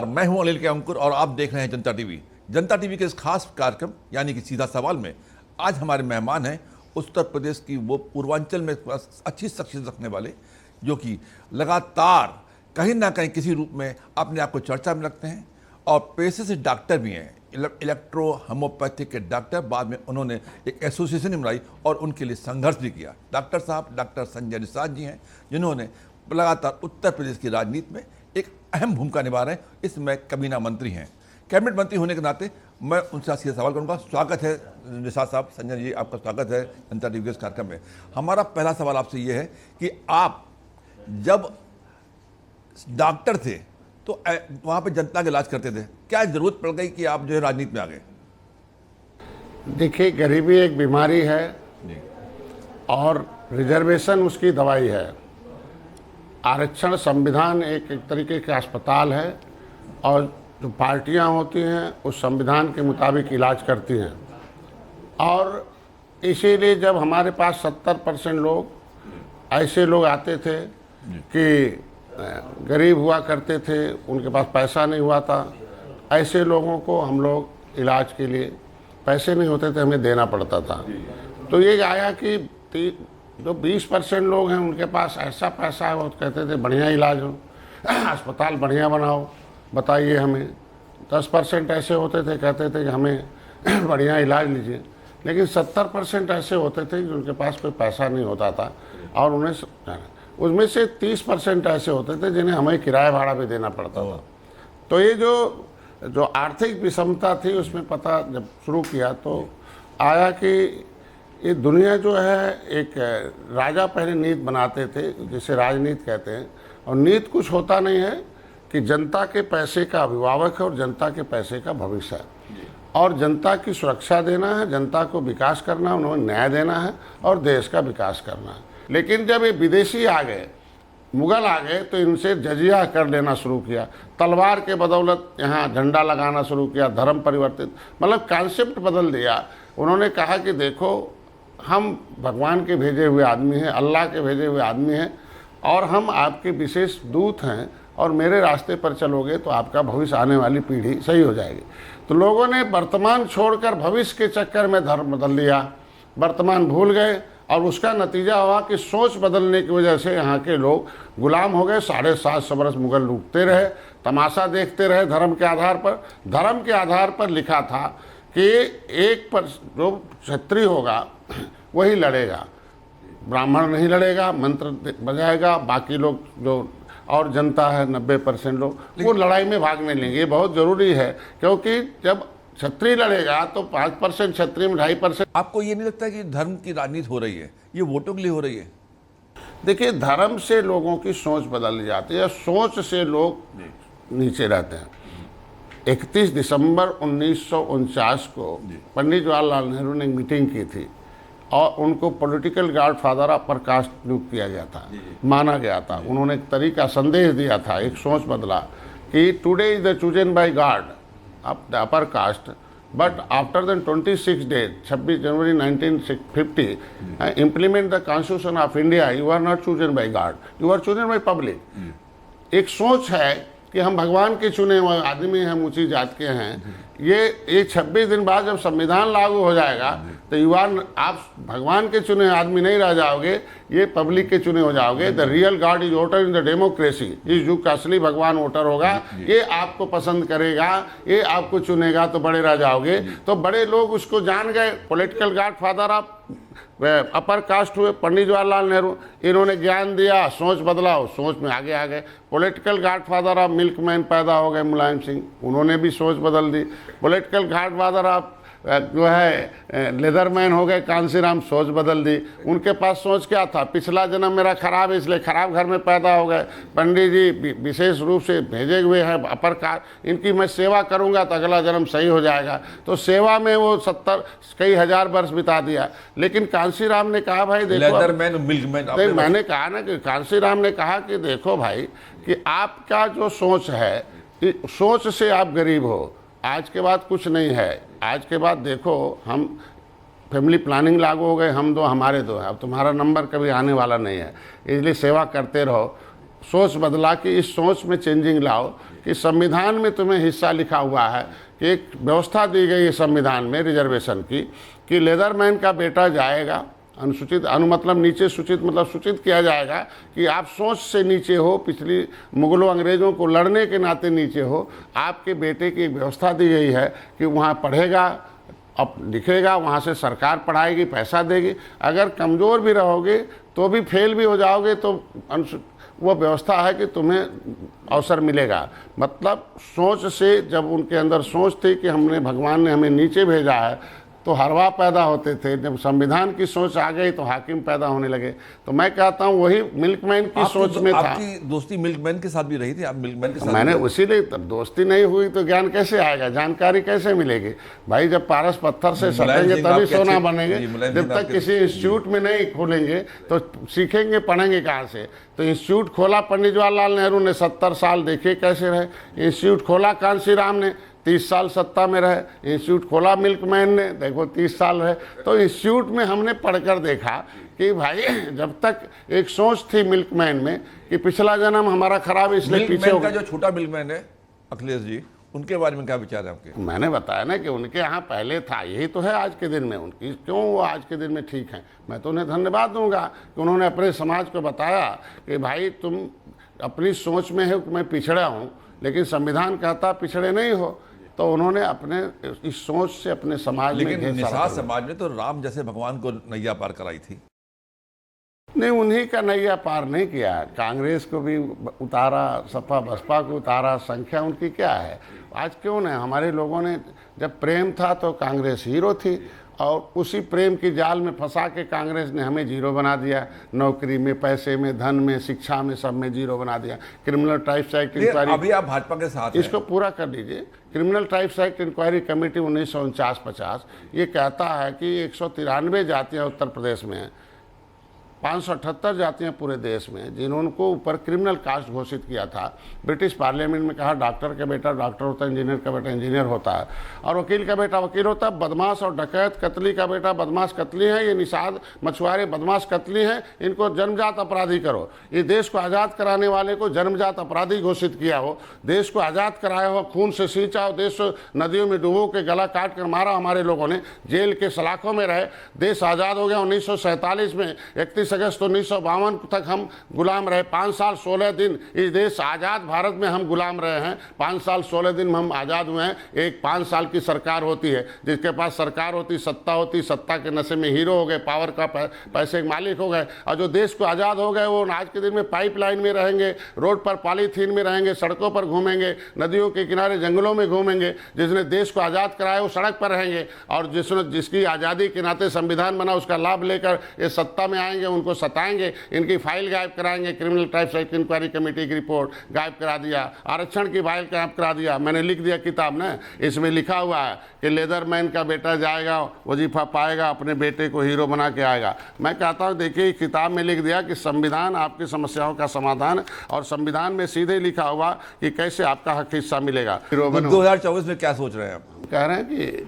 मैं हूं अनिल के अंकुर और आप देख रहे हैं जनता टीवी। जनता टीवी के इस खास कार्यक्रम यानी कि सीधा सवाल में आज हमारे मेहमान हैं उत्तर प्रदेश की वो पूर्वांचल में अच्छी शख्सियत रखने वाले, जो कि लगातार कहीं ना कहीं किसी रूप में अपने आप को चर्चा में रखते हैं और पेशे से डॉक्टर भी हैं, इलेक्ट्रो होम्योपैथिक के डॉक्टर। बाद में उन्होंने एक एसोसिएशन बनाई और उनके लिए संघर्ष भी किया। डॉक्टर साहब डॉक्टर संजय निषाद जी हैं, जिन्होंने लगातार उत्तर प्रदेश की राजनीति में एक अहम भूमिका निभा रहे हैं। इसमें कैबिनेट मंत्री हैं। कैबिनेट मंत्री होने के नाते मैं उनसे सीधा सवाल करूंगा। स्वागत है निषाद साहब, संजय जी आपका स्वागत है जनता टीवी के इस कार्यक्रम में। हमारा पहला सवाल आपसे ये है कि आप जब डॉक्टर थे तो वहाँ पे जनता का इलाज करते थे, क्या जरूरत पड़ गई कि आप जो है राजनीति में आ गए? देखिए, गरीबी एक बीमारी है और रिजर्वेशन उसकी दवाई है। आरक्षण संविधान एक तरीके का अस्पताल है और जो पार्टियां होती हैं उस संविधान के मुताबिक इलाज करती हैं। और इसीलिए जब हमारे पास 70% लोग ऐसे लोग आते थे कि गरीब हुआ करते थे, उनके पास पैसा नहीं हुआ था, ऐसे लोगों को हम लोग इलाज के लिए पैसे नहीं होते थे, हमें देना पड़ता था। तो ये आया कि जो 20% लोग हैं उनके पास ऐसा पैसा है, वो कहते थे बढ़िया इलाज हो, अस्पताल बढ़िया बनाओ, बताइए हमें। 10% ऐसे होते थे, कहते थे कि हमें बढ़िया इलाज लीजिए। लेकिन 70% ऐसे होते थे कि उनके पास कोई पैसा नहीं होता था और उन्हें उसमें से 30% ऐसे होते थे जिन्हें हमें किराया भाड़ा भी देना पड़ता था। तो ये जो आर्थिक विषमता थी उसमें पता जब शुरू किया तो आया कि ये दुनिया जो है, एक राजा पहले नीति बनाते थे जिसे राजनीति कहते हैं, और नीति कुछ होता नहीं है कि जनता के पैसे का अभिभावक है और जनता के पैसे का भविष्य है और जनता की सुरक्षा देना है, जनता को विकास करना है, उन्हें न्याय देना है और देश का विकास करना है। लेकिन जब ये विदेशी आ गए, मुगल आ गए, तो इनसे जजिया कर लेना शुरू किया, तलवार के बदौलत यहाँ झंडा लगाना शुरू किया, धर्म परिवर्तित, मतलब कॉन्सेप्ट बदल दिया। उन्होंने कहा कि देखो, हम भगवान के भेजे हुए आदमी हैं, अल्लाह के भेजे हुए आदमी हैं और हम आपके विशेष दूत हैं और मेरे रास्ते पर चलोगे तो आपका भविष्य, आने वाली पीढ़ी सही हो जाएगी। तो लोगों ने वर्तमान छोड़कर भविष्य के चक्कर में धर्म बदल लिया, वर्तमान भूल गए और उसका नतीजा हुआ कि सोच बदलने की वजह से यहाँ के लोग गुलाम हो गए। 750 बरस मुगल लूटते रहे, तमाशा देखते रहे धर्म के आधार पर। धर्म के आधार पर लिखा था कि एक पर जो क्षत्रिय होगा वही लड़ेगा, ब्राह्मण नहीं लड़ेगा, मंत्र बजाएगा, बाकी लोग जो और जनता है 90% लोग वो लड़ाई में भाग नहीं लेंगे। ये बहुत ज़रूरी है क्योंकि जब क्षत्रिय लड़ेगा तो 5% क्षत्रिय में 2.5%। आपको ये नहीं लगता कि धर्म की राजनीति हो रही है, ये वोटों के लिए हो रही है? देखिए, धर्म से लोगों की सोच बदल जाती है, सोच से लोग नीचे रहते हैं। 31 दिसंबर 1949 को पंडित जवाहरलाल नेहरू ने मीटिंग की थी और उनको political God father upper caste नियुक्त किया गया था, माना गया था। उन्होंने एक तरीका संदेश दिया था, एक सोच बदला कि today is the chosen bye God of the upper caste, but after the 26 days, 26 January 1950, implement the Constitution of India, you are not chosen by God, you are chosen by public। एक सोच है कि हम भगवान के चुने हुए आदमी हैं, हम ऊंची जात के हैं। ये 26 दिन बाद जब संविधान लागू हो जाएगा तो आप भगवान के चुने आदमी नहीं रह जाओगे, ये पब्लिक के चुने हो जाओगे। The real God is voter in the democracy. इस युग का असली भगवान वोटर होगा, ये आपको पसंद करेगा, ये आपको चुनेगा तो बड़े रह जाओगे। तो बड़े लोग उसको जान गए। पॉलिटिकल गॉड फादर आप अपर कास्ट हुए पंडित जवाहरलाल नेहरू, इन्होंने ज्ञान दिया, सोच बदला, सोच में आगे आ गए। पॉलिटिकल गॉडफादर ऑफ मिल्कमैन पैदा हो गए मुलायम सिंह, उन्होंने भी सोच बदल दी। पॉलिटिकल गॉडफादर ऑफ जो है लेदरमैन हो गए कांसीराम, सोच बदल दी। उनके पास सोच क्या था, पिछला जन्म मेरा खराब है इसलिए खराब घर में पैदा हो गए। पंडित जी विशेष रूप से भेजे हुए हैं अपर कास्ट, इनकी मैं सेवा करूंगा तो अगला जन्म सही हो जाएगा। तो सेवा में वो 70 कई हजार वर्ष बिता दिया। लेकिन कांसीराम ने कहा भाई देखो, लेदरमैन मिल्कमैन, मैंने कहा ना कि कांसीराम ने कहा कि देखो भाई कि आपका जो सोच है, सोच से आप गरीब हो, आज के बाद कुछ नहीं है। आज के बाद देखो हम फैमिली प्लानिंग लागू हो गए, हम दो हमारे दो है, अब तुम्हारा नंबर कभी आने वाला नहीं है, इसलिए सेवा करते रहो। सोच बदला कि इस सोच में चेंजिंग लाओ कि संविधान में तुम्हें हिस्सा लिखा हुआ है कि एक व्यवस्था दी गई है संविधान में रिजर्वेशन की कि लेदरमैन का बेटा जाएगा, अनुसूचित मतलब नीचे सूचित मतलब सूचित किया जाएगा कि आप सोच से नीचे हो, पिछली मुगलों अंग्रेज़ों को लड़ने के नाते नीचे हो, आपके बेटे की एक व्यवस्था दी गई है कि वहाँ पढ़ेगा, अब लिखेगा, वहाँ से सरकार पढ़ाएगी, पैसा देगी। अगर कमज़ोर भी रहोगे तो भी फेल भी हो जाओगे तो वो व्यवस्था है कि तुम्हें अवसर मिलेगा। मतलब सोच से, जब उनके अंदर सोच थी कि हमने भगवान ने हमें नीचे भेजा है तो हरवा पैदा होते थे, जब संविधान की सोच आ गई तो हाकिम पैदा होने लगे। तो मैं कहता हूँ वही मिल्कमैन की सोच में था। आपकी दोस्ती मिल्कमैन के साथ भी रही थी? आप मिल्कमैन के साथ? मैंने उसीलिए, तब दोस्ती नहीं हुई तो ज्ञान कैसे आएगा, जानकारी कैसे मिलेगी भाई? जब पारस पत्थर से सटेंगे तभी सोना बनेंगे। जब तक किसी इंस्टीट्यूट में नहीं खोलेंगे तो सीखेंगे, पढ़ेंगे कहाँ से? तो इंस्टीट्यूट खोला पंडित जवाहरलाल नेहरू ने, 70 साल देखिए कैसे रहे। इंस्टीट्यूट खोला कांसी राम ने, 30 साल सत्ता में रहे। इंस्टीट्यूट खोला मिल्कमैन ने, देखो 30 साल रहे। तो इंस्टीट्यूट में हमने पढ़कर देखा कि भाई जब तक एक सोच थी मिल्कमैन में कि पिछला जन्म हमारा खराब इसलिए पीछे हो का जो छोटा मिल्कमैन है अखिलेश जी, उनके बारे में क्या विचार है आपके? मैंने बताया ना कि उनके यहाँ पहले था, यही तो है आज के दिन में उनकी, क्यों वो आज के दिन में ठीक हैं। मैं तो उन्हें धन्यवाद दूंगा कि उन्होंने अपने समाज को बताया कि भाई तुम अपनी सोच में हो कि मैं पिछड़ा हूँ, लेकिन संविधान कहता पिछड़े नहीं हो। तो उन्होंने अपने इस सोच से अपने समाज में, लेकिन निषाद समाज ने तो राम जैसे भगवान को नैया पार कराई थी। नहीं, उन्हीं का नैया पार नहीं किया, कांग्रेस को भी उतारा, सपा बसपा को उतारा, संख्या उनकी क्या है आज? क्यों नहीं? हमारे लोगों ने, जब प्रेम था तो कांग्रेस हीरो थी, और उसी प्रेम की जाल में फंसा के कांग्रेस ने हमें जीरो बना दिया। नौकरी में, पैसे में, धन में, शिक्षा में, सब में जीरो बना दिया। क्रिमिनल ट्राइब्स एक्ट इंक्वायरी, अभी आप भाजपा के साथ इसको पूरा कर लीजिए। Criminal tribes act inquiry committee 1949-50 ये कहता है कि 193 जातियाँ उत्तर प्रदेश में हैं, 578 जातियाँ पूरे देश में, जिन्होंने ऊपर क्रिमिनल कास्ट घोषित किया था। ब्रिटिश पार्लियामेंट में कहा डॉक्टर का बेटा डॉक्टर होता है, इंजीनियर का बेटा इंजीनियर होता है, और वकील का बेटा वकील होता है। बदमाश और डकैत, कतली का बेटा बदमाश कतली है, ये निषाद मछुआरे बदमाश कतली हैं, इनको जन्मजात अपराधी करो। ये देश को आज़ाद कराने वाले को जन्मजात अपराधी घोषित किया हो, देश को आज़ाद कराया हो, खून से सींचा हो, देश नदियों में डूबो के गला काट कर मारा हमारे लोगों ने, जेल के सलाखों में रहे। देश आज़ाद हो गया 1947 में, 31 अगस्त 1952 तक हम गुलाम रहे। 5 साल 16 दिन इस देश आज़ाद भारत में हम गुलाम रहे हैं। 5 साल 16 दिन में हम आज़ाद हुए हैं। एक 5 साल की सरकार होती है, जिसके पास सरकार होती, सत्ता होती, सत्ता के नशे में हीरो हो गए, पावर का पैसे के मालिक हो गए। और जो देश को आज़ाद हो गए वो आज के दिन में पाइपलाइन में रहेंगे, रोड पर पॉलीथीन में रहेंगे, सड़कों पर घूमेंगे, नदियों के किनारे जंगलों में घूमेंगे। जिसने देश को आज़ाद कराया वो सड़क पर रहेंगे, और जिसकी आज़ादी के नाते संविधान बना उसका लाभ लेकर ये सत्ता में आएंगे, उनको सताएंगे, इनकी फाइल गायब कराएंगे। Criminal tribes act inquiry committee की रिपोर्ट गायब करा दिया, आरक्षण की फाइल गायब करा दिया। मैंने लिख दिया किताब में, इसमें लिखा हुआ है कि लेदरमैन का बेटा जाएगा, वजीफा पाएगा, अपने बेटे को हीरो बना के आएगा। मैं कहता हूँ देखिए, किताब में लिख दिया कि संविधान आपकी समस्याओं का समाधान, और संविधान में सीधे लिखा हुआ कि कैसे आपका हक हिस्सा मिलेगा। 2024 में क्या सोच रहे हैं आप? कह रहे हैं कि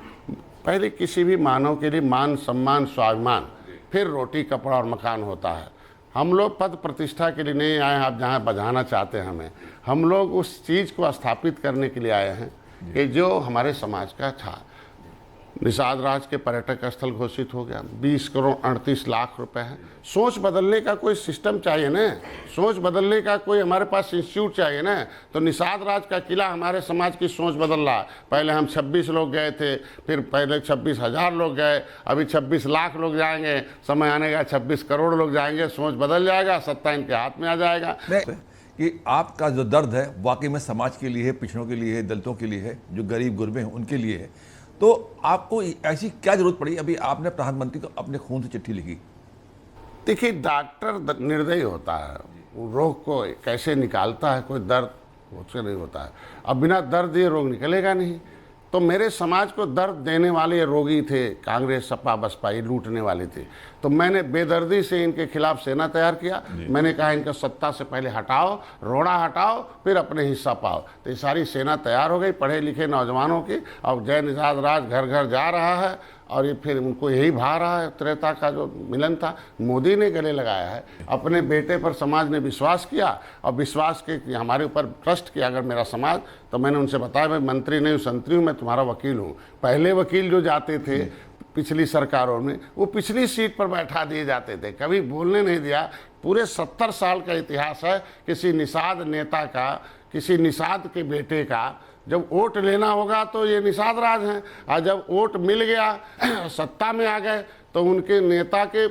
पहले किसी भी मानव के लिए मान, सम्मान, स्वाभिमान, फिर रोटी, कपड़ा और मकान होता है। हम लोग पद प्रतिष्ठा के लिए नहीं आए हैं, आप जहाँ बजाना चाहते हैं हमें, हम लोग उस चीज़ को स्थापित करने के लिए आए हैं कि जो हमारे समाज का था। निषाद राज के पर्यटक स्थल घोषित हो गया, 20 करोड़ 38 लाख रुपए है। सोच बदलने का कोई सिस्टम चाहिए ना, सोच बदलने का कोई हमारे पास इंस्टीट्यूट चाहिए ना। तो निषाद राज का किला हमारे समाज की सोच बदल रहा है। पहले हम 26 लोग गए थे, फिर पहले 26,000 लोग गए, अभी 26 लाख लोग जाएंगे, समय आने का 26 करोड़ लोग जाएंगे। सोच बदल जाएगा, सत्ता इनके हाथ में आ जाएगा। कि आपका जो दर्द है वाकई में समाज के लिए है, पिछड़ों के लिए है, दलितों के लिए है, जो गरीब गुरबे हैं उनके लिए है। तो आपको ऐसी क्या जरूरत पड़ी? अभी आपने प्रधानमंत्री को अपने खून से चिट्ठी लिखी। देखिए, डॉक्टर निर्दयी होता है, वो रोग को कैसे निकालता है, कोई दर्द उससे नहीं होता है। अब बिना दर्द ये रोग निकलेगा नहीं। तो मेरे समाज को दर्द देने वाले रोगी थे कांग्रेस, सपा, बसपा, ये लूटने वाले थे। तो मैंने बेदर्दी से इनके खिलाफ सेना तैयार किया। मैंने कहा इनका सत्ता से पहले हटाओ, रोड़ा हटाओ, फिर अपने हिस्सा पाओ। तो ये सारी सेना तैयार हो गई पढ़े लिखे नौजवानों की। अब जय निषाद राज घर घर जा रहा है और ये फिर उनको यही भा रहा है। त्रेता का जो मिलन था मोदी ने गले लगाया है। अपने बेटे पर समाज ने विश्वास किया और विश्वास के कि हमारे ऊपर ट्रस्ट किया अगर मेरा समाज, तो मैंने उनसे बताया मैं मंत्री नहीं हूँ, संतरी हूँ, मैं तुम्हारा वकील हूँ। पहले वकील जो जाते थे पिछली सरकारों में वो पिछली सीट पर बैठा दिए जाते थे, कभी बोलने नहीं दिया। पूरे 70 साल का इतिहास है किसी निषाद नेता का, किसी निषाद के बेटे का। जब वोट लेना होगा तो ये निषाद राज हैं, और जब वोट मिल गया सत्ता में आ गए तो उनके नेता के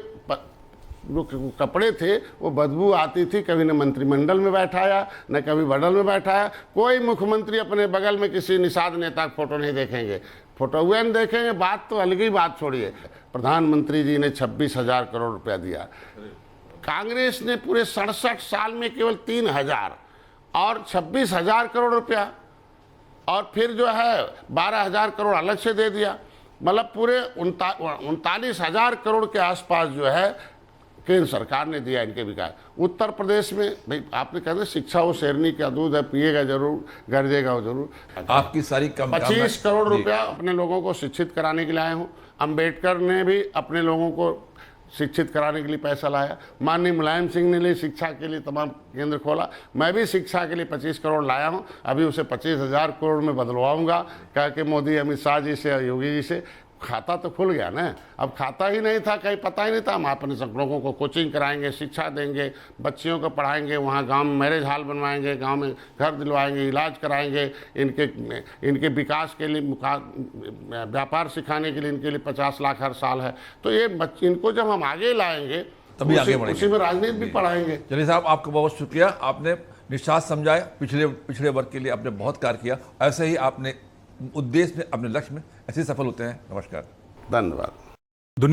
जो कपड़े थे वो बदबू आती थी। कभी न मंत्रिमंडल में बैठाया न कभी बडल में बैठाया। कोई मुख्यमंत्री अपने बगल में किसी निषाद नेता का फोटो नहीं देखेंगे, फोटो हुए नहीं देखेंगे। बात तो अलग ही बात छोड़िए। प्रधानमंत्री जी ने 26,000 करोड़ रुपया दिया। कांग्रेस ने पूरे 67 साल में केवल 3,000 और 26,000 करोड़ रुपया, और फिर जो है 12,000 करोड़ अलग से दे दिया। मतलब पूरे 39,000 करोड़ के आसपास जो है केंद्र सरकार ने दिया इनके विकास। उत्तर प्रदेश में भाई आपने कहा शिक्षा वो शेरनी का दूध है, पिएगा जरूर, गरजेगा वो जरूर। आपकी सारी 25 करोड़ रुपया अपने लोगों को शिक्षित कराने के लिए आए हूँ। अम्बेडकर ने भी अपने लोगों को शिक्षित कराने के लिए पैसा लाया। माननीय मुलायम सिंह ने लिए शिक्षा के लिए तमाम केंद्र खोला। मैं भी शिक्षा के लिए 25 करोड़ लाया हूं। अभी उसे 25,000 करोड़ में बदलवाऊंगा, कह के मोदी अमित शाह जी से, योगी जी से। खाता तो खुल गया ना, अब खाता ही नहीं था, कहीं पता ही नहीं था। हम अपने सब लोगों को कोचिंग कराएंगे, शिक्षा देंगे, बच्चियों को पढ़ाएंगे, वहाँ गांव में मैरिज हॉल बनवाएंगे, गांव में घर दिलवाएंगे, इलाज कराएंगे, इनके विकास के लिए, व्यापार सिखाने के लिए इनके लिए 50 लाख हर साल है। तो ये इनको जब हम आगे लाएंगे तभी आगे बढ़ेंगे, उसी में राजनीति भी पढ़ाएंगे। चलिए साहब, आपका बहुत शुक्रिया। आपने निषाद समझाया, पिछड़े वर्ग के लिए आपने बहुत कार्य किया। ऐसे ही आपने उद्देश्य में, अपने लक्ष्य में ऐसे सफल होते हैं। नमस्कार, धन्यवाद।